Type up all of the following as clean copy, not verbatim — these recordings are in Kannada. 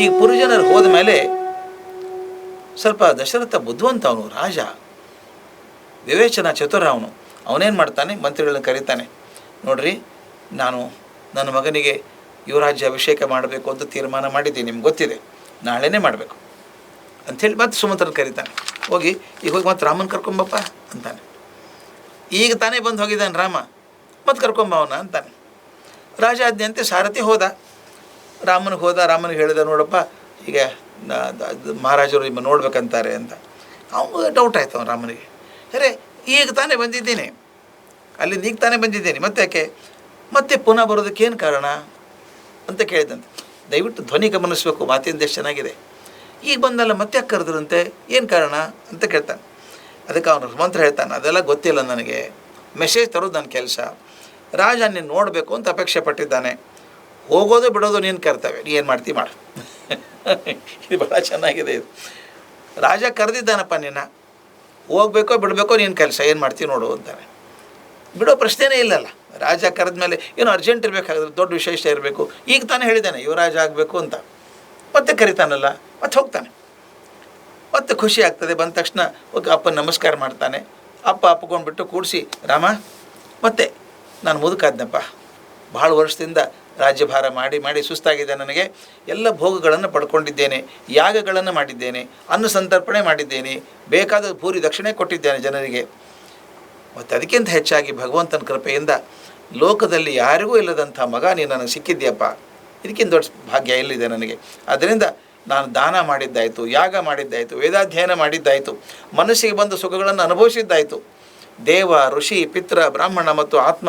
ಈ ಪುರುಜನರು ಹೋದ ಮೇಲೆ ಸ್ವಲ್ಪ ದಶರಥ ಬುದ್ಧಿವಂತ, ಅವನು ರಾಜ, ವಿವೇಚನ ಚತುರ ಅವನು. ಅವನೇನು ಮಾಡ್ತಾನೆ, ಮಂತ್ರಿಗಳನ್ನ ಕರೀತಾನೆ. ನೋಡ್ರಿ, ನಾನು ನನ್ನ ಮಗನಿಗೆ ಯುವರಾಜ್ಯ ಅಭಿಷೇಕ ಮಾಡಬೇಕು ಅಂತ ತೀರ್ಮಾನ ಮಾಡಿದ್ದೀನಿ, ನಿಮ್ಗೆ ಗೊತ್ತಿದೆ, ನಾಳೆನೇ ಮಾಡಬೇಕು ಅಂಥೇಳಿ ಮತ್ತೆ ಸುಮಂತ್ರನ ಕರೀತಾನೆ. ಹೋಗಿ ಈಗ ಹೋಗಿ ಮತ್ತೆ ರಾಮನ ಕರ್ಕೊಂಬಪ್ಪ ಅಂತಾನೆ. ಈಗ ತಾನೇ ಬಂದು ಹೋಗಿದ್ದಾನೆ ರಾಮ, ಮತ್ತೆ ಕರ್ಕೊಂಬ ಅವನ ಅಂತಾನೆ. ರಾಜ ಆಜ್ಞೆಯಂತೆ ಸಾರಥಿ ಹೋದ, ರಾಮನಿಗೆ ಹೇಳಿದ, ನೋಡಪ್ಪ ಈಗ ಮಹಾರಾಜರು ನಿಮ್ಮ ನೋಡ್ಬೇಕಂತಾರೆ ಅಂತ. ಅವನು ಡೌಟ್ ಆಯ್ತು ಅವನು ರಾಮನಿಗೆ. ಅರೆ, ಈಗ ತಾನೇ ಬಂದಿದ್ದೀನಿ, ಅಲ್ಲಿಂದ ಈಗ ತಾನೇ ಬಂದಿದ್ದೀನಿ, ಮತ್ತೆ ಯಾಕೆ ಮತ್ತೆ ಪುನಃ ಬರೋದಕ್ಕೇನು ಕಾರಣ ಅಂತ ಕೇಳಿದಂತೆ. ದಯವಿಟ್ಟು ಧ್ವನಿ ಗಮನಿಸಬೇಕು, ಮಾತಿನ ಎಷ್ಟು ಚೆನ್ನಾಗಿದೆ. ಈಗ ಬಂದಲ್ಲ ಮತ್ತೆ ಯಾಕೆ ಕರೆದ್ರಂತೆ, ಏನು ಕಾರಣ ಅಂತ ಕೇಳ್ತಾನೆ. ಅದಕ್ಕೆ ಅವನು ಮಂತ್ರ ಹೇಳ್ತಾನೆ, ಅದೆಲ್ಲ ಗೊತ್ತಿಲ್ಲ ನನಗೆ, ಮೆಸೇಜ್ ತರೋದು ನನ್ನ ಕೆಲಸ. ರಾಜ ನೀನು ನೋಡಬೇಕು ಅಂತ ಅಪೇಕ್ಷೆ ಪಟ್ಟಿದ್ದಾನೆ, ಹೋಗೋದು ಬಿಡೋದು ನೀನು ಕರ್ತವ್ಯ, ನೀ ಏನು ಮಾಡ್ತೀವಿ ಮಾಡು. ಇದು ಭಾಳ ಚೆನ್ನಾಗಿದೆ. ಇದು ರಾಜ ಕರೆದಿದ್ದಾನಪ್ಪ, ನಿನ್ನ ಹೋಗ್ಬೇಕೋ ಬಿಡಬೇಕೋ ನೀನು ಕೆಲಸ, ಏನು ಮಾಡ್ತೀವಿ ನೋಡು ಅಂತಾನೆ. ಬಿಡೋ ಪ್ರಶ್ನೆನೇ ಇಲ್ಲಲ್ಲ, ರಾಜ ಕರೆದ ಮೇಲೆ ಏನೋ ಅರ್ಜೆಂಟ್ ಇರಬೇಕಾದ್ರೆ, ದೊಡ್ಡ ವಿಶೇಷ ಇರಬೇಕು. ಈಗ ತಾನೇ ಹೇಳಿದ್ದಾನೆ ಯುವರಾಜ ಆಗಬೇಕು ಅಂತ, ಮತ್ತೆ ಕರಿತಾನಲ್ಲ, ಮತ್ತೆ ಹೋಗ್ತಾನೆ. ಮತ್ತೆ ಖುಷಿ ಆಗ್ತದೆ. ಬಂದ ತಕ್ಷಣ ಹೋಗಿ ಅಪ್ಪ ನಮಸ್ಕಾರ ಮಾಡ್ತಾನೆ. ಅಪ್ಪ ಅಪ್ಕೊಂಡ್ಬಿಟ್ಟು ಕೂಡಿಸಿ, ರಾಮ ಮತ್ತೆ ನಾನು ಮುದುಕಾದ್ನಪ್ಪ, ಭಾಳ ವರ್ಷದಿಂದ ರಾಜ್ಯಭಾರ ಮಾಡಿ ಮಾಡಿ ಸುಸ್ತಾಗಿದೆ ನನಗೆ. ಎಲ್ಲ ಭೋಗಗಳನ್ನು ಪಡ್ಕೊಂಡಿದ್ದೇನೆ, ಯಾಗಗಳನ್ನು ಮಾಡಿದ್ದೇನೆ, ಅನ್ನ ಸಂತರ್ಪಣೆ ಮಾಡಿದ್ದೇನೆ, ಬೇಕಾದ ಭೂರಿ ದಕ್ಷಿಣೆ ಕೊಟ್ಟಿದ್ದೇನೆ ಜನರಿಗೆ. ಮತ್ತು ಅದಕ್ಕಿಂತ ಹೆಚ್ಚಾಗಿ ಭಗವಂತನ ಕೃಪೆಯಿಂದ ಲೋಕದಲ್ಲಿ ಯಾರಿಗೂ ಇಲ್ಲದಂಥ ಮಗ ನೀನು ನನಗೆ ಸಿಕ್ಕಿದ್ಯಪ್ಪ, ಇದಕ್ಕಿಂತ ದೊಡ್ಡ ಭಾಗ್ಯ ಎಲ್ಲಿದೆ ನನಗೆ. ಆದ್ದರಿಂದ ನಾನು ದಾನ ಮಾಡಿದ್ದಾಯಿತು, ಯಾಗ ಮಾಡಿದ್ದಾಯಿತು, ವೇದಾಧ್ಯಯನ ಮಾಡಿದ್ದಾಯಿತು, ಮನಸ್ಸಿಗೆ ಬಂದ ಸುಖಗಳನ್ನು ಅನುಭವಿಸಿದ್ದಾಯಿತು. ದೇವ, ಋಷಿ, ಪಿತ್ರ, ಬ್ರಾಹ್ಮಣ ಮತ್ತು ಆತ್ಮ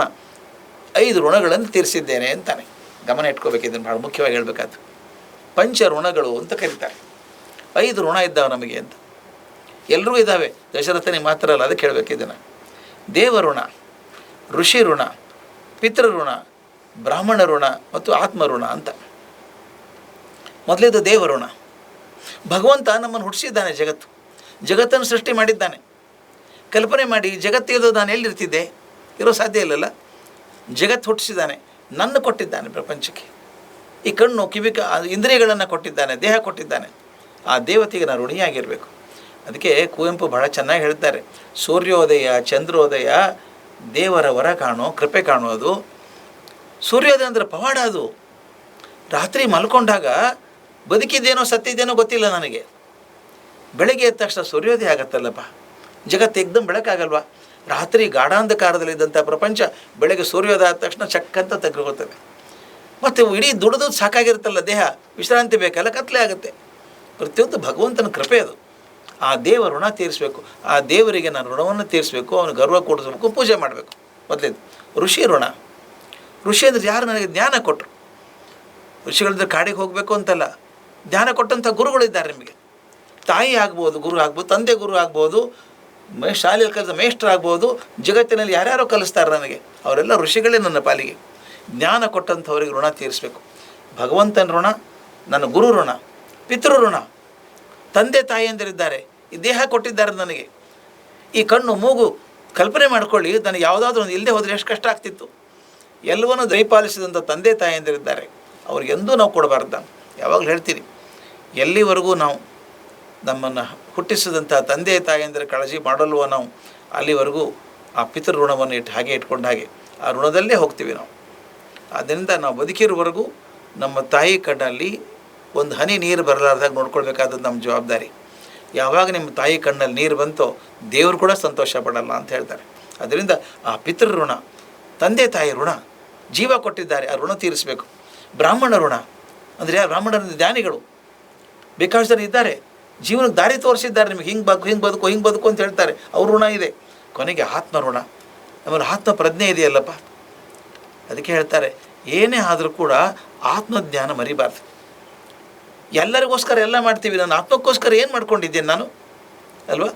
5 ಋಣಗಳನ್ನು ತೀರಿಸಿದ್ದೇನೆ ಅಂತಾನೆ. ಗಮನ ಇಟ್ಕೋಬೇಕು, ಇದನ್ನು ಭಾಳ ಮುಖ್ಯವಾಗಿ ಹೇಳಬೇಕಾದ್ರು. ಪಂಚ ಋಣಗಳು ಅಂತ ಕರೀತಾರೆ. 5 ಋಣ ಇದ್ದಾವೆ ನಮಗೆ ಅಂತ. ಎಲ್ಲರೂ ಇದ್ದಾವೆ, ದಶರಥನಿಗೆ ಮಾತ್ರ ಅಲ್ಲ, ಅದಕ್ಕೆ ಹೇಳಬೇಕು ಇದನ್ನು. ದೇವ ಋಣ, ಋಷಿ ಋಣ, ಪಿತೃ ಋಣ, ಬ್ರಾಹ್ಮಣ ಋಣ ಮತ್ತು ಆತ್ಮ ಋಣ ಅಂತ. ಮೊದಲೇದು ದೇವ ಋಣ. ಭಗವಂತ ನಮ್ಮನ್ನು ಹುಟ್ಟಿಸಿದ್ದಾನೆ, ಜಗತ್ತನ್ನು ಸೃಷ್ಟಿ ಮಾಡಿದ್ದಾನೆ. ಕಲ್ಪನೆ ಮಾಡಿ, ಜಗತ್ತಿರೋದು ನಾನು ಎಲ್ಲಿರ್ತಿದ್ದೆ, ಇರೋ ಸಾಧ್ಯ ಇಲ್ಲಲ್ಲ. ಜಗತ್ತು ಹುಟ್ಟಿಸಿದ್ದಾನೆ, ನನ್ನ ಕೊಟ್ಟಿದ್ದಾನೆ ಪ್ರಪಂಚಕ್ಕೆ. ಈ ಕಣ್ಣು, ಕಿವಿ, ಇಂದ್ರಿಯಗಳನ್ನು ಕೊಟ್ಟಿದ್ದಾನೆ, ದೇಹ ಕೊಟ್ಟಿದ್ದಾನೆ. ಆ ದೇವತೆಗೆ ನಾನು ಋಣಿಯಾಗಿರಬೇಕು. ಅದಕ್ಕೆ ಕುವೆಂಪು ಬಹಳ ಚೆನ್ನಾಗಿ ಹೇಳ್ತಾರೆ, ಸೂರ್ಯೋದಯ ಚಂದ್ರೋದಯ ದೇವರ ವರ ಕಾಣೋ, ಕೃಪೆ ಕಾಣೋದು. ಸೂರ್ಯೋದಯ ಅಂದರೆ ಪವಾಡ. ಅದು ರಾತ್ರಿ ಮಲ್ಕೊಂಡಾಗ ಬದುಕಿದ್ದೇನೋ ಸತ್ತಿದ್ದೇನೋ ಗೊತ್ತಿಲ್ಲ ನನಗೆ. ಬೆಳಗ್ಗೆ ಎದ್ದ ತಕ್ಷಣ ಸೂರ್ಯೋದಯ ಆಗತ್ತಲ್ಲಪ್ಪ, ಜಗತ್ತು ಏಕ್ದಮ್ ಬೆಳಕಾಗಲ್ವ. ರಾತ್ರಿ ಗಾಢಾಂಧಕಾರದಲ್ಲಿದ್ದಂಥ ಪ್ರಪಂಚ ಬೆಳಗ್ಗೆ ಸೂರ್ಯೋದಯ ಆದ ತಕ್ಷಣ ಚಕ್ಕಂತ ತೆಗೆದುಕೊಳ್ತದೆ. ಮತ್ತು ಇಡೀ ದುಡಿದು ಸಾಕಾಗಿರುತ್ತಲ್ಲ ದೇಹ, ವಿಶ್ರಾಂತಿ ಬೇಕಲ್ಲ, ಕತ್ಲೆ ಆಗುತ್ತೆ. ಪ್ರತಿಯೊಂದು ಭಗವಂತನ ಕೃಪೆ ಅದು. ಆ ದೇವ ಋಣ ತೀರಿಸಬೇಕು, ಆ ದೇವರಿಗೆ ನಾನು ಋಣವನ್ನು ತೀರಿಸಬೇಕು, ಅವನು ಗರ್ವ ಕೊಡಿಸ್ಬೇಕು, ಪೂಜೆ ಮಾಡಬೇಕು. ಮೊದಲೇದು ಋಷಿ ಋಣ. ಋಷಿ ಅಂದರೆ ಯಾರು? ನನಗೆ ಜ್ಞಾನ ಕೊಟ್ಟರು. ಋಷಿಗಳಿಂದ ಕಾಡಿಗೆ ಹೋಗಬೇಕು ಅಂತಲ್ಲ, ಜ್ಞಾನ ಕೊಟ್ಟಂಥ ಗುರುಗಳಿದ್ದಾರೆ ನಿಮಗೆ. ತಾಯಿ ಆಗ್ಬೋದು, ಗುರು ಆಗ್ಬೋದು, ತಂದೆ ಗುರು ಆಗ್ಬೋದು, ಶಾಲೆಯಲ್ಲಿ ಕಲಿತ ಮೇಷ್ಟ್ರು ಆಗ್ಬೋದು, ಜಗತ್ತಿನಲ್ಲಿ ಯಾರ್ಯಾರೋ ಕಲಿಸ್ತಾರೆ ನನಗೆ, ಅವರೆಲ್ಲ ಋಷಿಗಳೇ ನನ್ನ ಪಾಲಿಗೆ. ಜ್ಞಾನ ಕೊಟ್ಟಂಥವ್ರಿಗೆ ಋಣ ತೀರಿಸಬೇಕು. ಭಗವಂತನ ಋಣ, ನನ್ನ ಗುರು ಋಣ, ಪಿತೃ ಋಣ, ತಂದೆ ತಾಯಿಯಂದಿರಿದ್ದಾರೆ, ಈ ದೇಹ ಕೊಟ್ಟಿದ್ದಾರೆ ನನಗೆ. ಈ ಕಣ್ಣು ಮೂಗು ಕಲ್ಪನೆ ಮಾಡ್ಕೊಳ್ಳಿ, ನನಗೆ ಯಾವುದಾದ್ರೂ ಒಂದು ಇಲ್ಲದೆ ಹೋದರೆ ಎಷ್ಟು ಕಷ್ಟ ಆಗ್ತಿತ್ತು. ಎಲ್ಲವನ್ನೂ ದಯಪಾಲಿಸಿದಂಥ ತಂದೆ ತಾಯಿಯಂದಿರಿದ್ದಾರೆ, ಅವ್ರಿಗೆಂದೂ ನಾವು ಕೊಡಬಾರ್ದು. ಯಾವಾಗಲೂ ಹೇಳ್ತೀನಿ, ಎಲ್ಲಿವರೆಗೂ ನಾವು ನಮ್ಮನ್ನು ಹುಟ್ಟಿಸಿದಂಥ ತಂದೆ ತಾಯಿಯಂದಿರ ಕಾಳಜಿ ಮಾಡಲ್ವೋ ನಾವು, ಅಲ್ಲಿವರೆಗೂ ಆ ಪಿತೃ ಋಣವನ್ನು ಹಾಗೆ ಇಟ್ಕೊಂಡು ಹಾಗೆ ಆ ಋಣದಲ್ಲೇ ಹೋಗ್ತೀವಿ ನಾವು. ಆದ್ದರಿಂದ ನಾವು ಬದುಕಿರೋವರೆಗೂ ನಮ್ಮ ತಾಯಿ ಕಣ್ಣಲ್ಲಿ ಒಂದು ಹನಿ ನೀರು ಬರಲಾರ್ದಾಗ ನೋಡ್ಕೊಳ್ಬೇಕಾದದ್ದು ನಮ್ಮ ಜವಾಬ್ದಾರಿ. ಯಾವಾಗ ನಿಮ್ಮ ತಾಯಿ ಕಣ್ಣಲ್ಲಿ ನೀರು ಬಂತೋ ದೇವರು ಕೂಡ ಸಂತೋಷ ಪಡಲ್ಲ ಅಂತ ಹೇಳ್ತಾರೆ. ಅದರಿಂದ ಆ ಪಿತೃ ಋಣ, ತಂದೆ ತಾಯಿ ಋಣ, ಜೀವ ಕೊಟ್ಟಿದ್ದಾರೆ, ಆ ಋಣ ತೀರಿಸಬೇಕು. ಬ್ರಾಹ್ಮಣ ಋಣ ಅಂದರೆ ಯಾರು? ಬ್ರಾಹ್ಮಣರ ಜ್ಞಾನಿಗಳು ಬೇಕಾದಷ್ಟು ಜನ ಇದ್ದಾರೆ, ಜೀವನಕ್ಕೆ ದಾರಿ ತೋರಿಸಿದ್ದಾರೆ ನಿಮಗೆ, ಹಿಂಗೆ ಬದುಕು ಅಂತ ಹೇಳ್ತಾರೆ, ಅವ್ರ ಋಣ ಇದೆ. ಕೊನೆಗೆ ಆತ್ಮ ಋಣ, ನಮ್ಮಲ್ಲಿ ಆತ್ಮ ಪ್ರಜ್ಞೆ ಇದೆಯಲ್ಲಪ್ಪ. ಅದಕ್ಕೆ ಹೇಳ್ತಾರೆ, ಏನೇ ಆದರೂ ಕೂಡ ಆತ್ಮಜ್ಞಾನ ಮರಿಬಾರ್ದು. ಎಲ್ಲರಿಗೋಸ್ಕರ ಎಲ್ಲ ಮಾಡ್ತೀವಿ, ನಾನು ಆತ್ಮಕ್ಕೋಸ್ಕರ ಏನು ಮಾಡ್ಕೊಂಡಿದ್ದೇನೆ ನಾನು ಅಲ್ವಾ?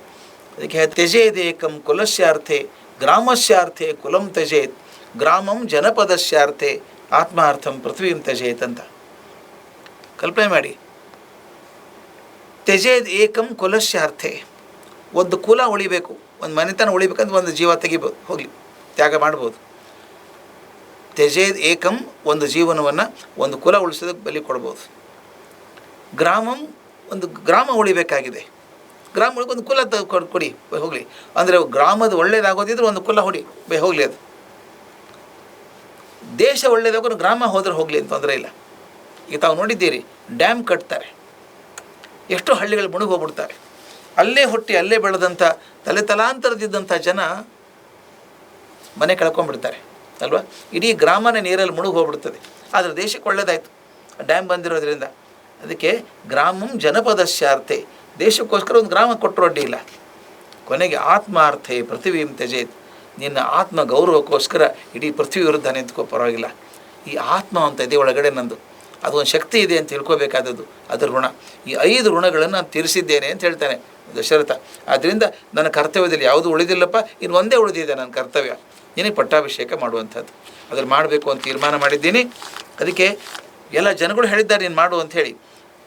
ಅದಕ್ಕೆ ತ್ಯಜೇದೇಕಂ ಕುಲಸ್ಯಾರ್ಥೆ ಗ್ರಾಮಸ್ಯಾರ್ಥೆ ಕುಲಂ ತ್ಯಜೇತ್, ಗ್ರಾಮಂ ಜನಪದಸ್ಯಾರ್ಥೆ ಆತ್ಮಾರ್ಥಂ ಪೃಥ್ವೀಂ ತ್ಯಜೇತ್ ಅಂತ ಕಲ್ಪನೆ ಮಾಡಿ. ತ್ಯಜೇದ್ ಏಕಂ ಕುಲಸ್ಯಾರ್ಥೆ, ಒಂದು ಕುಲ ಉಳಿಬೇಕು, ಒಂದು ಮನೆತನ ಉಳಿಬೇಕಂದ್ರೆ ಒಂದು ಜೀವ ತೆಗಿಬೋದು, ಹೋಗಲಿ ತ್ಯಾಗ ಮಾಡ್ಬೋದು. ತ್ಯಜೇದ್ ಏಕಂ, ಒಂದು ಜೀವನವನ್ನು ಒಂದು ಕುಲ ಉಳಿಸೋದಕ್ಕೆ ಬಲಿ ಕೊಡ್ಬೋದು. ಗ್ರಾಮಂ, ಒಂದು ಗ್ರಾಮ ಉಳಿಬೇಕಾಗಿದೆ. ಗ್ರಾಮ ಒಳಗೆ ಒಂದು ಕುಲ ಕೊಡಿ ಹೋಗಲಿ, ಅಂದರೆ ಗ್ರಾಮದ ಒಳ್ಳೇದಾಗೋದಿದ್ರೆ ಒಂದು ಕುಲ ಹೊಡಿ ಹೋಗಲಿ. ಅದು ದೇಶ ಒಳ್ಳೇದಾಗೋದು ಗ್ರಾಮ ಹೋದ್ರೆ ಹೋಗಲಿ ಅಂತ ತೊಂದರೆ ಇಲ್ಲ. ಈಗ ತಾವು ನೋಡಿದ್ದೀರಿ, ಡ್ಯಾಮ್ ಕಟ್ತಾರೆ, ಎಷ್ಟೋ ಹಳ್ಳಿಗಳು ಮುಳುಗೋಗ್ಬಿಡ್ತಾರೆ. ಅಲ್ಲೇ ಹುಟ್ಟಿ ಅಲ್ಲೇ ಬೆಳೆದಂಥ ತಲೆತಲಾಂತರದಿದ್ದಂಥ ಜನ ಮನೆ ಕಳ್ಕೊಂಡ್ಬಿಡ್ತಾರೆ ಅಲ್ವಾ. ಇಡೀ ಗ್ರಾಮನೇ ನೀರಲ್ಲಿ ಮುಳುಗೋಗ್ಬಿಡ್ತದೆ. ಆದರೆ ದೇಶಕ್ಕೆ ಒಳ್ಳೇದಾಯಿತು ಡ್ಯಾಮ್ ಬಂದಿರೋದ್ರಿಂದ. ಅದಕ್ಕೆ ಗ್ರಾಮಂ ಜನಪದಸ್ಯಾರ್ಥೆ, ದೇಶಕ್ಕೋಸ್ಕರ ಒಂದು ಗ್ರಾಮ ಕೊಟ್ಟರು ಅಡ್ಡಿ ಇಲ್ಲ. ಕೊನೆಗೆ ಆತ್ಮಾರ್ಥೆ ಪೃಥ್ವೀಂ ತ್ಯಜೇತ್, ನಿನ್ನ ಆತ್ಮ ಗೌರವಕ್ಕೋಸ್ಕರ ಇಡೀ ಪೃಥ್ವಿ ವಿರುದ್ಧ ನಿಂತ್ಕೋ, ಪರವಾಗಿಲ್ಲ. ಈ ಆತ್ಮ ಅಂತ ಇದೆ ಒಳಗಡೆ ನಂದು, ಅದು ಒಂದು ಶಕ್ತಿ ಇದೆ ಅಂತ ತಿಳ್ಕೋಬೇಕಾದದ್ದು, ಅದರ ಋಣ. ಈ 5 ಋಣಗಳನ್ನು ನಾನು ತೀರಿಸಿದ್ದೇನೆ ಅಂತ ಹೇಳ್ತಾನೆ ದಶರಥ. ಆದ್ದರಿಂದ ನನ್ನ ಕರ್ತವ್ಯದಲ್ಲಿ ಯಾವುದೂ ಉಳಿದಿಲ್ಲಪ್ಪ, ಇನ್ನು ಒಂದೇ ಉಳಿದಿದೆ ನನ್ನ ಕರ್ತವ್ಯ, ನಿನಗೆ ಪಟ್ಟಾಭಿಷೇಕ ಮಾಡುವಂಥದ್ದು. ಅದನ್ನು ಮಾಡಬೇಕು ಅಂತ ತೀರ್ಮಾನ ಮಾಡಿದ್ದೀನಿ. ಅದಕ್ಕೆ ಎಲ್ಲ ಜನಗಳು ಹೇಳಿದ್ದಾರೆ ನೀನು ಮಾಡು ಅಂಥೇಳಿ,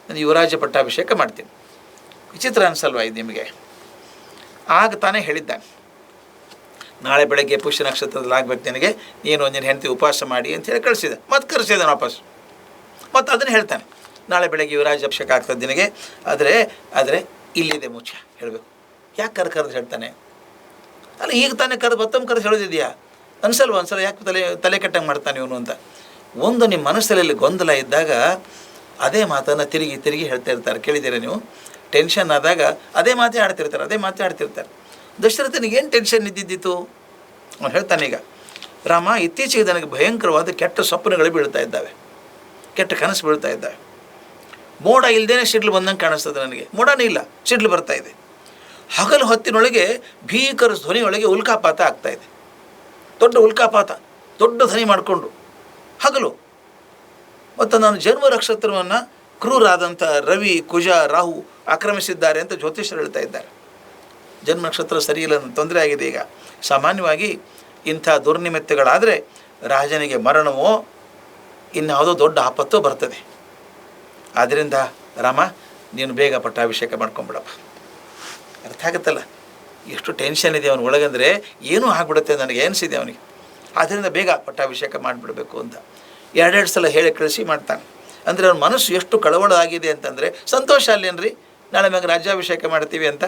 ನಾನು ಯುವರಾಜ ಪಟ್ಟಾಭಿಷೇಕ ಮಾಡ್ತೀನಿ. ವಿಚಿತ್ರ ಅನಿಸಲ್ವಾ ಇದು ನಿಮಗೆ? ಆಗ ತಾನೇ ಹೇಳಿದ್ದಾನೆ, ನಾಳೆ ಬೆಳಗ್ಗೆ ಪುಷ್ಯ ನಕ್ಷತ್ರದಲ್ಲಿ ಆಗ್ಬೇಕು ನಿನಗೆ, ನೀನು ನಿನ್ನ ಹೆಂಡತಿ ಉಪವಾಸ ಮಾಡಿ ಅಂತೇಳಿ ಕಳಿಸಿದೆ. ಮತ್ತೆ ಕರೆಸಿದ್ದಾನೆ ವಾಪಸ್. ಮತ್ತು ಅದನ್ನು ಹೇಳ್ತಾನೆ, ನಾಳೆ ಬೆಳಗ್ಗೆ ಯುವರಾಜ ಅಭಿಷೇಕ ಆಗ್ತದೆ ನಿನಗೆ. ಆದರೆ ಇಲ್ಲಿದೆ ಮುಚ್ಚ ಹೇಳಬೇಕು. ಯಾಕೆ ಕರೆದು ಹೇಳ್ತಾನೆ? ಅಲ್ಲ, ಈಗ ತಾನೇ ಮತ್ತೊಮ್ಮೆ ಕರೆದು ಹೇಳೋದಿದೆಯಾ ಅನ್ಸಲ್ವ? ಒಂದ್ಸಲ ಯಾಕೆ ತಲೆ ಕೆಟ್ಟಂಗೆ ಮಾಡ್ತಾನೆ ಇವನು ಅಂತ. ಒಂದು ನಿಮ್ಮ ಮನಸ್ಸಲ್ಲಿ ಗೊಂದಲ ಇದ್ದಾಗ ಅದೇ ಮಾತನ್ನು ತಿರುಗಿ ಹೇಳ್ತಾ ಇರ್ತಾರೆ. ಕೇಳಿದ್ದೀರಾ ನೀವು? ಟೆನ್ಷನ್ ಆದಾಗ ಅದೇ ಮಾತೇ ಆಡ್ತಿರ್ತಾರೆ. ದಶರಥನಿಗೆ ಏನು ಟೆನ್ಷನ್ ಇದ್ದಿದ್ದಿತ್ತು? ಅವನು ಹೇಳ್ತಾನೆ, ಈಗ ರಾಮ, ಇತ್ತೀಚೆಗೆ ನನಗೆ ಭಯಂಕರವಾದ ಕೆಟ್ಟ ಸ್ವಪ್ನಗಳು ಬೀಳ್ತಾ ಇದ್ದಾವೆ, ಕೆಟ್ಟ ಕನಸು ಬೀಳ್ತಾ ಇದ್ದಾವೆ. ಮೋಡ ಇಲ್ಲದೇ ಸಿಡ್ಲು ಬಂದಂಗೆ ಕಾಣಿಸ್ತದೆ ನನಗೆ. ಮೋಡನೇ ಇಲ್ಲ, ಸಿಡ್ಲು ಬರ್ತಾ ಇದೆ. ಹಗಲು ಹೊತ್ತಿನೊಳಗೆ ಭೀಕರ ಧ್ವನಿಯೊಳಗೆ ಉಲ್ಕಾಪಾತ ಆಗ್ತಾಯಿದೆ. ದೊಡ್ಡ ಉಲ್ಕಾಪಾತ, ದೊಡ್ಡ ಧ್ವನಿ ಮಾಡಿಕೊಂಡು ಹಗಲು. ಮತ್ತು ನಾನು ಜನ್ಮ ನಕ್ಷತ್ರವನ್ನು ಕ್ರೂರಾದಂಥ ರವಿ, ಕುಜ, ರಾಹು ಆಕ್ರಮಿಸಿದ್ದಾರೆ ಅಂತ ಜ್ಯೋತಿಷರು ಹೇಳ್ತಾ ಇದ್ದಾರೆ. ಜನ್ಮ ನಕ್ಷತ್ರ ಸರಿಯಿಲ್ಲ, ತೊಂದರೆ ಆಗಿದೆ. ಈಗ ಸಾಮಾನ್ಯವಾಗಿ ಇಂಥ ದುರ್ನಿಮಿತ್ತಗಳಾದರೆ ರಾಜನಿಗೆ ಮರಣವೋ ಇನ್ಯಾವುದೋ ದೊಡ್ಡ ಆಪತ್ತೋ ಬರ್ತದೆ. ಆದ್ದರಿಂದ ರಾಮ, ನೀನು ಬೇಗ ಪಟ್ಟಾಭಿಷೇಕ ಮಾಡ್ಕೊಂಬಿಡಪ್ಪ. ಅರ್ಥ ಆಗುತ್ತಲ್ಲ ಎಷ್ಟು ಟೆನ್ಷನ್ ಇದೆ ಅವನ ಒಳಗಂದರೆ, ಏನೂ ಆಗ್ಬಿಡುತ್ತೆ ನನಗೆ ಅನಿಸಿದೆ ಅವನಿಗೆ. ಆದ್ದರಿಂದ ಬೇಗ ಪಟ್ಟಾಭಿಷೇಕ ಮಾಡಿಬಿಡಬೇಕು ಅಂತ 2 ಸಲ ಹೇಳಿ ಕಳಿಸಿ ಮಾಡ್ತಾನೆ. ಅಂದರೆ ಅವನ ಮನಸ್ಸು ಎಷ್ಟು ಕಳವಳ ಆಗಿದೆ ಅಂತಂದರೆ, ಸಂತೋಷ ಅಲ್ಲೇನ್ರಿ ನಾಳೆ ಮ್ಯಾಗ ರಾಜ್ಯಾಭಿಷೇಕ ಮಾಡ್ತೀವಿ ಅಂತ.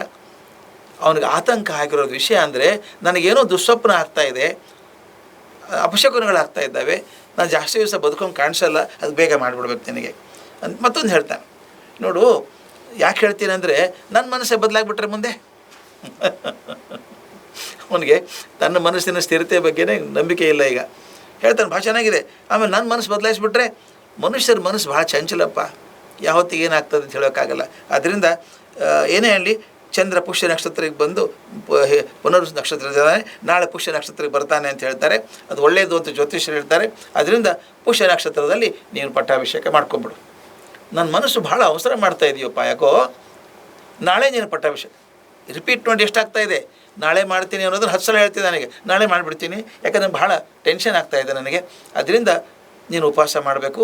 ಅವನಿಗೆ ಆತಂಕ ಆಗಿರೋದು ವಿಷಯ ಅಂದರೆ, ನನಗೇನೋ ದುಸ್ವಪ್ನ ಆಗ್ತಾಯಿದೆ, ಅಪಶಕುನಗಳಾಗ್ತಾ ಇದ್ದಾವೆ, ನಾನು ಜಾಸ್ತಿ ದಿವಸ ಬದುಕೊಂಡು ಕಾಣಿಸಲ್ಲ, ಅದು ಬೇಗ ಮಾಡಿಬಿಡ್ಬೇಕು ನಿನಗೆ ಅಂತ ಮತ್ತೊಂದು ಹೇಳ್ತಾನೆ. ನೋಡು, ಯಾಕೆ ಹೇಳ್ತೀನಿ ಅಂದರೆ, ನನ್ನ ಮನಸ್ಸೇ ಬದಲಾಗ್ಬಿಟ್ರೆ ಮುಂದೆ ಅವನಿಗೆ ತನ್ನ ಮನಸ್ಸಿನ ಸ್ಥಿರತೆ ಬಗ್ಗೆನೇ ನಂಬಿಕೆ ಇಲ್ಲ. ಈಗ ಹೇಳ್ತಾನೆ, ಭಾಳ ಚೆನ್ನಾಗಿದೆ. ಆಮೇಲೆ ನನ್ನ ಮನಸ್ಸು ಬದಲಾಯಿಸ್ಬಿಟ್ರೆ, ಮನುಷ್ಯರ ಮನಸ್ಸು ಭಾಳ ಚಂಚಲಪ್ಪ, ಯಾವತ್ತಿಗೆ ಏನಾಗ್ತದೆ ಅಂತ ಹೇಳೋಕ್ಕಾಗಲ್ಲ. ಆದ್ದರಿಂದ ಏನೇ ಹೇಳಲಿ, ಚಂದ್ರ ಪುಷ್ಯ ನಕ್ಷತ್ರಕ್ಕೆ ಬಂದು ಪುನರ್ ನಕ್ಷತ್ರ ನಾಳೆ ಪುಷ್ಯ ನಕ್ಷತ್ರಕ್ಕೆ ಬರ್ತಾನೆ ಅಂತ ಹೇಳ್ತಾರೆ. ಅದು ಒಳ್ಳೆಯದು ಅಂತ ಜ್ಯೋತಿಷ್ಯರು ಹೇಳ್ತಾರೆ. ಅದರಿಂದ ಪುಷ್ಯ ನಕ್ಷತ್ರದಲ್ಲಿ ನೀನು ಪಟ್ಟಾಭಿಷೇಕ ಮಾಡ್ಕೊಂಬಿಡು. ನನ್ನ ಮನಸ್ಸು ಭಾಳ ಅವಸರ ಮಾಡ್ತಾ ಇದೆಯಪ್ಪ, ಯಾಕೋ ನಾಳೆ ನೀನು ಪಟ್ಟಾಭಿಷೇಕ ರಿಪೀಟ್ ನೋಡಿ ಎಷ್ಟಾಗ್ತಾ ಇದೆ. ನಾಳೆ ಮಾಡ್ತೀನಿ ಅನ್ನೋದನ್ನು 10 ಸಲ ಹೇಳ್ತೀನಿ ನನಗೆ. ನಾಳೆ ಮಾಡಿಬಿಡ್ತೀನಿ, ಯಾಕಂದರೆ ಭಾಳ ಟೆನ್ಷನ್ ಆಗ್ತಾಯಿದೆ ನನಗೆ. ಅದರಿಂದ ನೀನು ಉಪವಾಸ ಮಾಡಬೇಕು,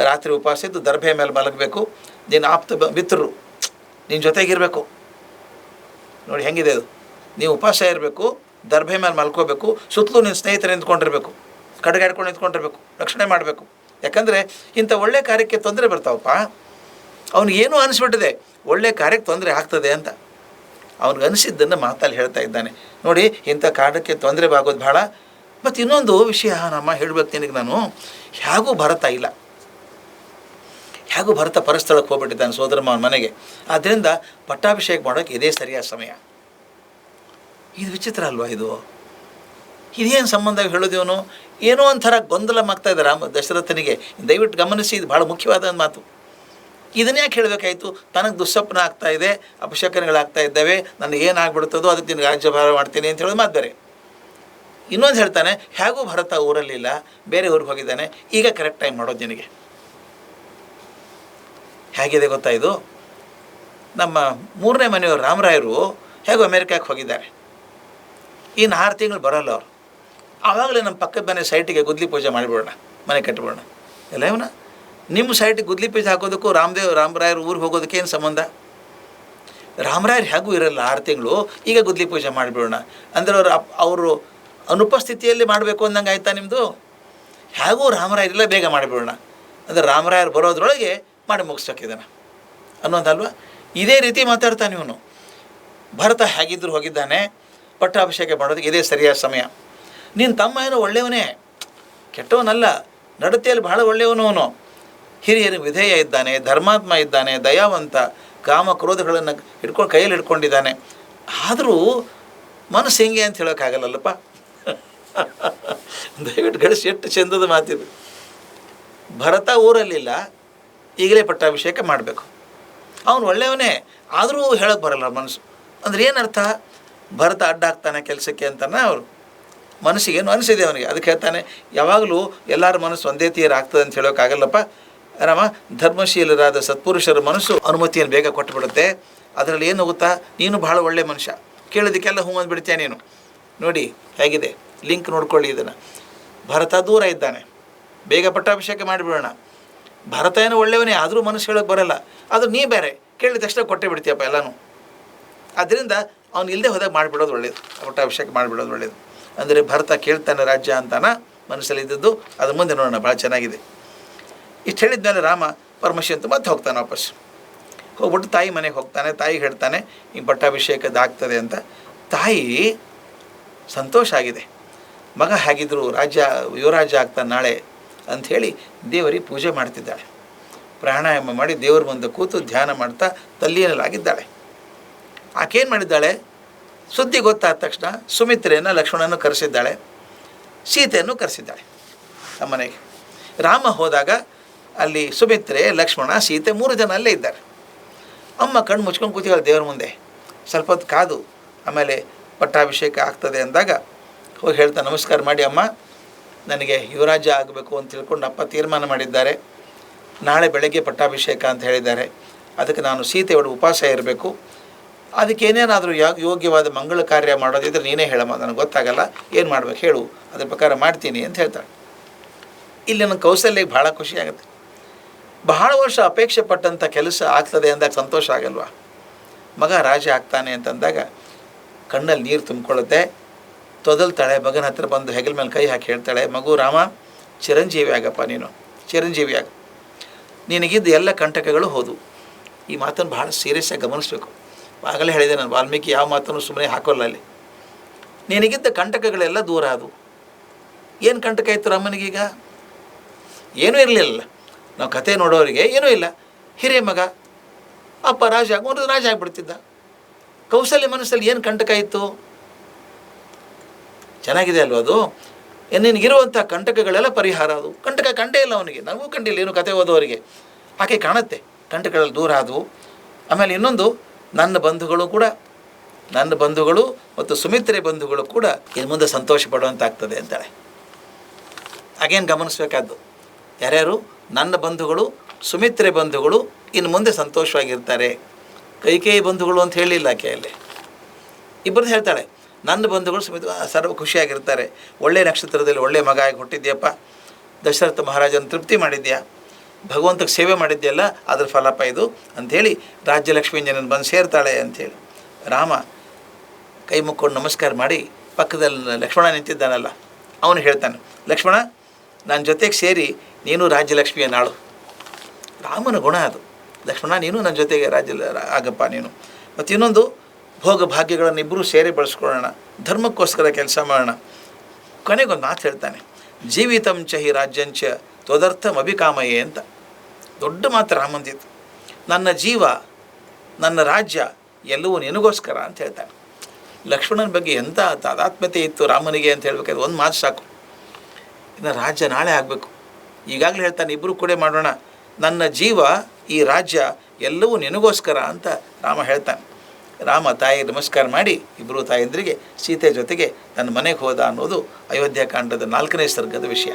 ರಾತ್ರಿ ಉಪವಾಸ ಇದ್ದು ದರ್ಭೆ ಮೇಲೆ ಮಲಗಬೇಕು. ನೀನು ಆಪ್ತ ಮಿತ್ರರು ನಿನ್ನ ಜೊತೆಗಿರಬೇಕು. ನೋಡಿ ಹೆಂಗಿದೆ ಅದು. ನೀವು ಉಪವಾಸ ಇರಬೇಕು, ದರ್ಭೆ ಮೇಲೆ ಮಲ್ಕೋಬೇಕು, ಸುತ್ತಲೂ ನಿನ್ನ ಸ್ನೇಹಿತರು ನಿಂತ್ಕೊಂಡಿರಬೇಕು, ಕಡೆಗಾಡ್ಕೊಂಡು ನಿಂತ್ಕೊಂಡಿರ್ಬೇಕು, ರಕ್ಷಣೆ ಮಾಡಬೇಕು. ಯಾಕಂದರೆ ಇಂಥ ಒಳ್ಳೆ ಕಾರ್ಯಕ್ಕೆ ತೊಂದರೆ ಬರ್ತಾವಪ್ಪ. ಅವ್ನಿಗೇನೂ ಅನಿಸ್ಬಿಟ್ಟಿದೆ, ಒಳ್ಳೆ ಕಾರ್ಯಕ್ಕೆ ತೊಂದರೆ ಆಗ್ತದೆ ಅಂತ. ಅವ್ನಿಗೆ ಅನಿಸಿದ್ದನ್ನು ಮಾತಲ್ಲಿ ಹೇಳ್ತಾ ಇದ್ದಾನೆ. ನೋಡಿ, ಇಂಥ ಕಾರಣಕ್ಕೆ ತೊಂದರೆ ಆಗೋದು ಭಾಳ. ಮತ್ತು ಇನ್ನೊಂದು ವಿಷಯ ನಮ್ಮ ಹೇಳಬೇಕು ನಿನಗೆ ನಾನು, ಹೇಗೂ ಭರತ ಪರಸ್ಥಳಕ್ಕೆ ಹೋಗ್ಬಿಟ್ಟಿದ್ದಾನೆ ಸೋದರ ಮಾವನ ಮನೆಗೆ. ಆದ್ದರಿಂದ ಪಟ್ಟಾಭಿಷೇಕ ಮಾಡೋಕ್ಕೆ ಇದೇ ಸರಿಯಾದ ಸಮಯ. ಇದು ವಿಚಿತ್ರ ಅಲ್ವಾ? ಇದೇನು ಸಂಬಂಧ ಹೇಳೋದೇವನು? ಏನೋ ಒಂಥರ ಗೊಂದಲ ಆಗ್ತಾ ಇದೆ ದಶರಥನಿಗೆ. ದಯವಿಟ್ಟು ಗಮನಿಸಿ, ಇದು ಭಾಳ ಮುಖ್ಯವಾದ ಮಾತು. ಇದನ್ನೇ ಯಾಕೆ ಹೇಳಬೇಕಾಯಿತು? ತನಗೆ ದುಸ್ವಪ್ನ ಆಗ್ತಾ ಇದೆ, ಅಪಶಕನಗಳಾಗ್ತಾ ಇದ್ದಾವೆ, ನನಗೆ ಏನಾಗ್ಬಿಡ್ತದೋ ಅದಕ್ಕೆ ನಿನಗೆ ರಾಜ್ಯಭಾರ ಮಾಡ್ತೀನಿ ಅಂತ ಹೇಳೋದು ಮಾತು ಬೇರೆ. ಇನ್ನೊಂದು ಹೇಳ್ತಾನೆ, ಹೇಗೂ ಭರತ ಊರಲ್ಲಿಲ್ಲ, ಬೇರೆ ಊರಿಗೆ ಹೋಗಿದ್ದಾನೆ, ಈಗ ಕರೆಕ್ಟ್ ಟೈಮ್ ಮಾಡೋದು ನಿನಗೆ. ಹೇಗಿದೆ ಗೊತ್ತಾ ಇದು? ನಮ್ಮ 3ನೇ ಮನೆಯವರು ರಾಮರಾಯರು ಹೇಗೋ ಅಮೇರಿಕಕ್ಕೆ ಹೋಗಿದ್ದಾರೆ. ಇನ್ನು 6 ತಿಂಗಳು ಬರೋಲ್ಲ ಅವರು. ಆವಾಗಲೇ ನಮ್ಮ ಪಕ್ಕದ ಮನೆ ಸೈಟಿಗೆ ಗುದ್ಲಿ ಪೂಜೆ ಮಾಡಿಬಿಡೋಣ, ಮನೆ ಕಟ್ಟಿಬಿಡೋಣ. ಎಲ್ಲ ಇವನ ನಿಮ್ಮ ಸೈಟಿಗೆ ಗುದ್ಲಿ ಪೂಜೆ ಹಾಕೋದಕ್ಕೂ ರಾಮರಾಯರು ಊರಿಗೆ ಹೋಗೋದಕ್ಕೆ ಏನು ಸಂಬಂಧ? ರಾಮರಾಯರು ಹೇಗೂ ಇರಲ್ಲ 6 ತಿಂಗಳು, ಈಗ ಗುದ್ಲಿ ಪೂಜೆ ಮಾಡಿಬಿಡೋಣ ಅಂದರೆ ಅವರು ಅನುಪಸ್ಥಿತಿಯಲ್ಲಿ ಮಾಡಬೇಕು ಅಂದಂಗೆ ಆಯ್ತಾ ನಿಮ್ಮದು? ಹೇಗೂ ರಾಮರಾಯರಿಲ್ಲ, ಬೇಗ ಮಾಡಿಬಿಡೋಣ ಅಂದರೆ ರಾಮರಾಯರು ಬರೋದ್ರೊಳಗೆ ಮಾಡಿ ಮುಗಿಸೋಕಿದ್ದಾನೆ. ಅನ್ನೋದಲ್ವ. ಇದೇ ರೀತಿ ಮಾತಾಡ್ತಾನೆ ಇವನು. ಭರತ ಹೇಗಿದ್ದರೂ ಹೋಗಿದ್ದಾನೆ, ಪಟ್ಟಾಭಿಷೇಕ ಮಾಡೋದಕ್ಕೆ ಇದೇ ಸರಿಯಾದ ಸಮಯ. ನಿನ್ನ ತಮ್ಮ ಏನೋ ಒಳ್ಳೆಯವನೇ, ಕೆಟ್ಟವನಲ್ಲ, ನಡತೆಯಲ್ಲಿ ಬಹಳ ಒಳ್ಳೆಯವನು ಅವನು. ಹಿರಿಯರು ವಿಧೇಯ ಇದ್ದಾನೆ, ಧರ್ಮಾತ್ಮ ಇದ್ದಾನೆ, ದಯಾವಂತ, ಕಾಮ ಕ್ರೋಧಗಳನ್ನು ಕೈಯಲ್ಲಿ ಹಿಡ್ಕೊಂಡಿದ್ದಾನೆ. ಆದರೂ ಮನಸ್ಸು ಹೆಂಗೆ ಅಂತ ಹೇಳೋಕ್ಕಾಗಲ್ಲಲ್ಲಪ್ಪ. ದಯವಿಟ್ಟು ಗಳಿಸಿ, ಎಷ್ಟು ಚೆಂದದ ಮಾತಿದು. ಭರತ ಊರಲ್ಲಿಲ್ಲ, ಈಗಲೇ ಪಟ್ಟಾಭಿಷೇಕ ಮಾಡಬೇಕು. ಅವನು ಒಳ್ಳೆಯವನೇ, ಆದರೂ ಹೇಳೋಕ್ಕೆ ಬರಲ್ಲ ಮನಸ್ಸು. ಅಂದರೆ ಏನರ್ಥ? ಭರತ ಅಡ್ಡ ಆಗ್ತಾನೆ ಕೆಲಸಕ್ಕೆ ಅಂತಾನೆ ಅವರು ಮನಸ್ಸಿಗೇನು ಅನಿಸಿದೆ ಅವನಿಗೆ. ಅದಕ್ಕೆ ಹೇಳ್ತಾನೆ, ಯಾವಾಗಲೂ ಎಲ್ಲರ ಮನಸ್ಸು ಒಂದೇ ತೀರ ಆಗ್ತದೆ ಅಂತ ಹೇಳೋಕ್ಕಾಗಲ್ಲಪ್ಪ ರಾಮ. ಧರ್ಮಶೀಲರಾದ ಸತ್ಪುರುಷರ ಮನಸ್ಸು ಅನುಮತಿಯನ್ನು ಬೇಗ ಕೊಟ್ಟುಬಿಡುತ್ತೆ. ಅದರಲ್ಲಿ ಏನು ಹೋಗುತ್ತಾ, ನೀನು ಭಾಳ ಒಳ್ಳೆಯ ಮನುಷ್ಯ, ಕೇಳೋದಕ್ಕೆಲ್ಲ ಹೂ ಅಂದ್ಬಿಡ್ತೀಯ ನೀನು. ನೋಡಿ ಹೇಗಿದೆ, ಲಿಂಕ್ ನೋಡ್ಕೊಳ್ಳಿ ಇದನ್ನು. ಭರತ ದೂರ ಇದ್ದಾನೆ, ಬೇಗ ಪಟ್ಟಾಭಿಷೇಕ ಮಾಡಿಬಿಡೋಣ. ಭರತ ಏನೋ ಒಳ್ಳೆಯವನೇ, ಆದರೂ ಮನಸ್ಸು ಹೇಳೋಕ್ಕೆ ಬರೋಲ್ಲ. ಅದು ನೀ ಬೇರೆ, ಕೇಳಿದ ತಕ್ಷಣ ಕೊಟ್ಟೆ ಬಿಡ್ತೀಯಪ್ಪ ಎಲ್ಲನೂ. ಆದ್ದರಿಂದ ಅವ್ನು ಇಲ್ಲದೆ ಹೋದಾಗ ಮಾಡಿಬಿಡೋದು ಒಳ್ಳೆಯದು, ಪಟ್ಟಾಭಿಷೇಕ ಮಾಡಿಬಿಡೋದು ಒಳ್ಳೆಯದು. ಅಂದರೆ ಭರತ ಕೇಳ್ತಾನೆ ರಾಜ್ಯ ಅಂತಾನ ಮನಸ್ಸಲ್ಲಿ ಇದ್ದದ್ದು. ಅದು ಮುಂದೆ ನೋಡೋಣ, ಭಾಳ ಚೆನ್ನಾಗಿದೆ. ಇಷ್ಟು ಹೇಳಿದ ಮೇಲೆ ರಾಮ ಪರಮಶಿ ಅಂತ ಮತ್ತೆ ಹೋಗ್ತಾನೆ ವಾಪಸ್. ಹೋಗ್ಬಿಟ್ಟು ತಾಯಿ ಮನೆಗೆ ಹೋಗ್ತಾನೆ. ತಾಯಿಗೆ ಹೇಳ್ತಾನೆ, ಹಿಂಗೆ ಪಟ್ಟಾಭಿಷೇಕದ ಆಗ್ತದೆ ಅಂತ. ತಾಯಿ ಸಂತೋಷ ಆಗಿದೆ, ಮಗ ಹೇಗಿದ್ರು ಯುವರಾಜ ಆಗ್ತಾನೆ ನಾಳೆ ಅಂಥೇಳಿ ದೇವರಿಗೆ ಪೂಜೆ ಮಾಡ್ತಿದ್ದಾಳೆ. ಪ್ರಾಣಾಯಾಮ ಮಾಡಿ ದೇವರ ಮುಂದೆ ಕೂತು ಧ್ಯಾನ ಮಾಡ್ತಾ ತಲ್ಲೀನಲಾಗಿದ್ದಾಳೆ. ಆಕೇನು ಮಾಡಿದ್ದಾಳೆ, ಸುದ್ದಿ ಗೊತ್ತಾದ ತಕ್ಷಣ ಸುಮಿತ್ರೆಯನ್ನು ಲಕ್ಷ್ಮಣನನ್ನು ಕರೆಸಿದ್ದಾಳೆ, ಸೀತೆಯನ್ನು ಕರೆಸಿದ್ದಾಳೆ ನಮ್ಮ ಮನೆಗೆ. ರಾಮ ಹೋದಾಗ ಅಲ್ಲಿ ಸುಮಿತ್ರೆ, ಲಕ್ಷ್ಮಣ, ಸೀತೆ 3 ಜನ ಅಲ್ಲೇ ಇದ್ದಾರೆ. ಅಮ್ಮ ಕಣ್ಣು ಮುಚ್ಕೊಂಡು ಕೂತಿದ್ದಾಳೆ ದೇವರ ಮುಂದೆ. ಸ್ವಲ್ಪ ಹೊತ್ತು ಕಾದು ಆಮೇಲೆ ಪಟ್ಟಾಭಿಷೇಕ ಆಗ್ತದೆ ಅಂದಾಗ ಹೋಗಿ ಹೇಳ್ತಾ, ನಮಸ್ಕಾರ ಮಾಡಿ ಅಮ್ಮ, ನನಗೆ ಯುವರಾಜ ಆಗಬೇಕು ಅಂತ ತಿಳ್ಕೊಂಡು ಅಪ್ಪ ತೀರ್ಮಾನ ಮಾಡಿದ್ದಾರೆ. ನಾಳೆ ಬೆಳಗ್ಗೆ ಪಟ್ಟಾಭಿಷೇಕ ಅಂತ ಹೇಳಿದ್ದಾರೆ. ಅದಕ್ಕೆ ನಾನು ಸೀತೆಯೊಳಗೆ ಉಪವಾಸ ಇರಬೇಕು. ಅದಕ್ಕೆ ಏನೇನಾದರೂ ಯೋಗ್ಯವಾದ ಮಂಗಳ ಕಾರ್ಯ ಮಾಡೋದಿದ್ರೆ ನೀನೇ ಹೇಳಮ್ಮ, ನನಗೆ ಗೊತ್ತಾಗಲ್ಲ, ಏನು ಮಾಡ್ಬೇಕು ಹೇಳು, ಅದ್ರ ಪ್ರಕಾರ ಮಾಡ್ತೀನಿ ಅಂತ ಹೇಳ್ತಾಳೆ. ಇಲ್ಲಿ ನನ್ನ ಕೌಶಲ್ಯಕ್ಕೆ ಭಾಳ ಖುಷಿಯಾಗುತ್ತೆ. ಬಹಳ ವರ್ಷ ಅಪೇಕ್ಷೆ ಪಟ್ಟಂಥ ಕೆಲಸ ಆಗ್ತದೆ ಅಂದಾಗ ಸಂತೋಷ ಆಗಲ್ವಾ? ಮಗ ರಾಜ ಆಗ್ತಾನೆ ಅಂತಂದಾಗ ಕಣ್ಣಲ್ಲಿ ನೀರು ತುಂಬಿಕೊಳ್ಳುತ್ತೆ. ತೊದಲ್ತಾಳೆ, ಮಗನ ಹತ್ರ ಬಂದು ಹೆಗಲ ಮೇಲೆ ಕೈ ಹಾಕಿ ಹೇಳ್ತಾಳೆ, ಮಗು ರಾಮ, ಚಿರಂಜೀವಿ ಆಗಪ್ಪ, ನೀನು ಚಿರಂಜೀವಿ ಆಗ. ನಿನಗಿದ್ದ ಎಲ್ಲ ಕಂಟಕಗಳು ಹೋದು. ಈ ಮಾತನ್ನು ಭಾಳ ಸೀರಿಯಸ್ಸಾಗಿ ಗಮನಿಸಬೇಕು. ಆಗಲೇ ಹೇಳಿದೆ ನಾನು, ವಾಲ್ಮೀಕಿ ಯಾವ ಮಾತನ್ನು ಸುಮ್ಮನೆ ಹಾಕೋಲ್ಲ. ಅಲ್ಲಿ ನಿನಗಿದ್ದ ಕಂಟಕಗಳೆಲ್ಲ ದೂರ ಆದವು. ಏನು ಕಂಟಕ ಇತ್ತು ರಾಮನಿಗೀಗ? ಏನೂ ಇರಲಿಲ್ಲ. ನಾವು ಕತೆ ನೋಡೋರಿಗೆ ಏನೂ ಇಲ್ಲ. ಹಿರಿಯ ಮಗ, ಅಪ್ಪ ರಾಜ ಆಗಿಬಿಡ್ತಿದ್ದ. ಕೌಸಲ್ಯ ಮನಸ್ಸಲ್ಲಿ ಏನು ಕಂಟಕ ಇತ್ತು? ಚೆನ್ನಾಗಿದೆ ಅಲ್ವ ಅದು? ನಿನಗಿರುವಂಥ ಕಂಟಕಗಳೆಲ್ಲ ಪರಿಹಾರ. ಅದು ಕಂಟಕ ಕಂಡೇ ಇಲ್ಲ ಅವನಿಗೆ, ನನಗೂ ಕಂಡಿಲ್ಲ, ಏನು ಕತೆ ಓದೋರಿಗೆ. ಆಕೆ ಕಾಣುತ್ತೆ ಕಂಟಕಗಳಲ್ಲಿ ದೂರ ಆದವು. ಆಮೇಲೆ ಇನ್ನೊಂದು, ನನ್ನ ಬಂಧುಗಳು ಮತ್ತು ಸುಮಿತ್ರೆ ಬಂಧುಗಳು ಕೂಡ ಇನ್ನು ಮುಂದೆ ಸಂತೋಷ ಪಡುವಂತಾಗ್ತದೆ ಅಂತಾಳೆ. ಹಾಗೇನು ಗಮನಿಸಬೇಕಾದ್ದು, ಯಾರ್ಯಾರು ನನ್ನ ಬಂಧುಗಳು, ಸುಮಿತ್ರೆ ಬಂಧುಗಳು ಇನ್ನು ಮುಂದೆ ಸಂತೋಷವಾಗಿರ್ತಾರೆ. ಕೈಕೇಯಿ ಬಂಧುಗಳು ಅಂತ ಹೇಳಿಲ್ಲ ಆಕೆಯಲ್ಲಿ, ಇಬ್ಬರದ್ದು ಹೇಳ್ತಾಳೆ. ನನ್ನ ಬಂಧುಗಳು ಸರ್ವ ಖುಷಿಯಾಗಿರ್ತಾರೆ. ಒಳ್ಳೆಯ ನಕ್ಷತ್ರದಲ್ಲಿ ಒಳ್ಳೆಯ ಮಗ ಆಗಿ ಹುಟ್ಟಿದ್ಯಪ್ಪ, ದಶರಥ ಮಹಾರಾಜನ ತೃಪ್ತಿ ಮಾಡಿದ್ಯಾ, ಭಗವಂತಕ್ಕೆ ಸೇವೆ ಮಾಡಿದ್ಯಲ್ಲ, ಅದ್ರ ಫಲಪ್ಪ ಇದು ಅಂಥೇಳಿ ರಾಜ್ಯಲಕ್ಷ್ಮಿ ಜನನ ಬಂದು ಸೇರ್ತಾಳೆ ಅಂಥೇಳಿ. ರಾಮ ಕೈ ಮುಕ್ಕೊಂಡು ನಮಸ್ಕಾರ ಮಾಡಿ ಪಕ್ಕದಲ್ಲಿ ಲಕ್ಷ್ಮಣ ನಿಂತಿದ್ದಾನಲ್ಲ, ಅವನು ಹೇಳ್ತಾನೆ, ಲಕ್ಷ್ಮಣ, ನನ್ನ ಜೊತೆಗೆ ಸೇರಿ ನೀನು ರಾಜ್ಯಲಕ್ಷ್ಮಿಯನ್ನು ಆಳು. ರಾಮನ ಗುಣ ಅದು. ಲಕ್ಷ್ಮಣ, ನೀನು ನನ್ನ ಜೊತೆಗೆ ಆಗಪ್ಪ ನೀನು. ಮತ್ತು ಇನ್ನೊಂದು, ಭೋಗ ಭಾಗ್ಯಗಳನ್ನು ಇಬ್ಬರೂ ಸೇರಿ ಬಳಸ್ಕೊಳ್ಳೋಣ, ಧರ್ಮಕ್ಕೋಸ್ಕರ ಕೆಲಸ ಮಾಡೋಣ. ಕೊನೆಗೊಂದು ಮಾತು ಹೇಳ್ತಾನೆ, ಜೀವಿತಂ ಚಹಿ ರಾಜ್ಯಂಚ ತ್ವದರ್ಥಂ ಅಭಿಕಾಮಯೇ ಅಂತ. ದೊಡ್ಡ ಮಾತು ರಾಮಂದಿತ್ತು. ನನ್ನ ಜೀವ, ನನ್ನ ರಾಜ್ಯ ಎಲ್ಲವೂ ನಿನಗೋಸ್ಕರ ಅಂತ ಹೇಳ್ತಾನೆ. ಲಕ್ಷ್ಮಣನ ಬಗ್ಗೆ ಎಂಥ ತಾದಾತ್ಮ್ಯತೆ ಇತ್ತು ರಾಮನಿಗೆ ಅಂತ ಹೇಳ್ಬೇಕಾದ್ರೆ ಒಂದು ಮಾತು ಸಾಕು. ಇನ್ನು ರಾಜ್ಯ ನಾಳೆ ಆಗಬೇಕು. ಈಗಾಗಲೇ ಹೇಳ್ತಾನೆ, ಇಬ್ಬರು ಕೂಡ ಮಾಡೋಣ, ನನ್ನ ಜೀವ, ಈ ರಾಜ್ಯ ಎಲ್ಲವೂ ನಿನಗೋಸ್ಕರ ಅಂತ ರಾಮ ಹೇಳ್ತಾನೆ. ರಾಮ ತಾಯಿಗೆ ನಮಸ್ಕಾರ ಮಾಡಿ ಇಬ್ಬರು ತಾಯಂದ್ರಿಗೆ ಸೀತೆ ಜೊತೆಗೆ ತನ್ನ ಮನೆಗೆ ಹೋದ ಅನ್ನೋದು ಅಯೋಧ್ಯಾಕಾಂಡದ 4ನೇ ಸರ್ಗದ ವಿಷಯ.